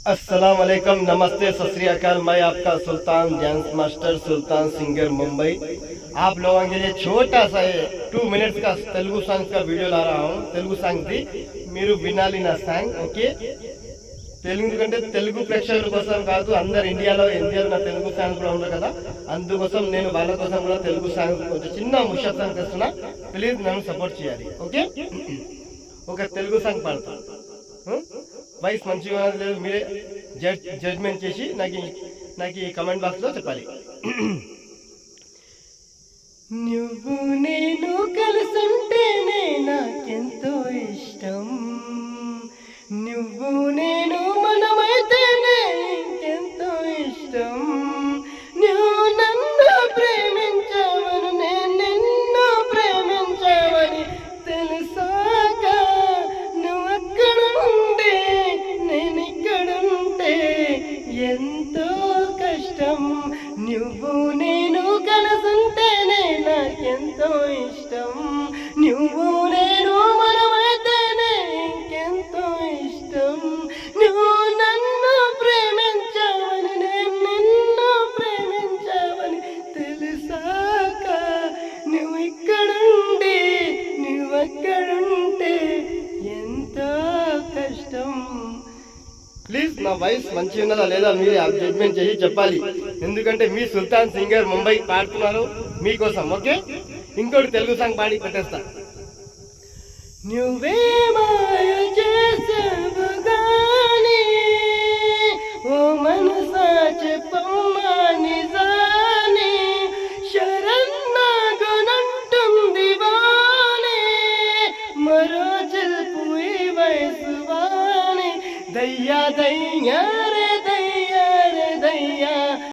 अस्सलाम वालेकुम, नमस्ते, सत श्री अकाल। मैं आपका सुल्तान डांस मास्टर, सुल्तान सिंगर मुंबई, आप लोगों के लिए छोटा सा 2 मिनट्स का तेलुगु सॉन्ग का वीडियो ला रहा हूँ। तेलुगु सॉन्ग थी మీరు వినాలి నా సాంగ్, ఓకే? తెలుగు కంటే తెలుగు ప్రేక్షకుల కోసం కాదు, అందరు ఇండియాలో నా తెలుగు సాంగ్ కూడా ఉన్నారు కదా, అందుకోసం నేను వాళ్ళ కోసం కూడా తెలుగు సాంగ్ కొంచెం చిన్న ముషా సాంగ్ చేస్తున్నా. ప్లీజ్ నన్ను సపోర్ట్ చేయాలి, ఓకే? ఒక తెలుగు సాంగ్ పాడతా. వాయిస్ మంచిగా లేదు, మీరే జడ్జ్మెంట్ చేసి నాకు ఈ కమెంట్ బాక్స్లో చెప్పాలి. నువ్వు నేను కలిసుంటేనే నాకెంతో ఇష్టం, నువ్వు నేను మనమైతేనే ఇంకెంతో ఇష్టం. నువ్వు నన్ను ప్రేమించావని, నేను నిన్ను ప్రేమించావని తెలుసాక నువ్వు అక్కడుంటే నేను ఇక్కడుంటే ఎంతో కష్టం. నువ్వు నేను కలుసుంటేనే నాకెంతో ఇష్టం, నువ్వు నేను మనమైతేనే ఇంకెంతో ఇష్టం. నువ్వు నన్ను ప్రేమించావని, నేను నిన్ను ప్రేమించావని తెలుసాక నువ్వు ఇక్కడుండి నువ్వు అక్కడుంటే ఎంతో కష్టం. ప్లీజ్ నా వాయిస్ మంచిగా ఉన్నదా లేదా మీరు జడ్జ్మెంట్ చేసి చెప్పాలి, ఎందుకంటే మీ సుల్తాన్ సింగర్ ముంబై పాడుతున్నారు మీకోసం, ఓకే? ఇంకోటి తెలుగు సాంగ్ పాడి పెట్టేస్తా. నువ్వే మాయ చేసావు గాని ఓ మనసా చెప్పమ్మా నిజాని, శరణాగనంటుంది వాణి మరో చెల్పు ఈ వయసు వాణి. దయ్యా దయ్యా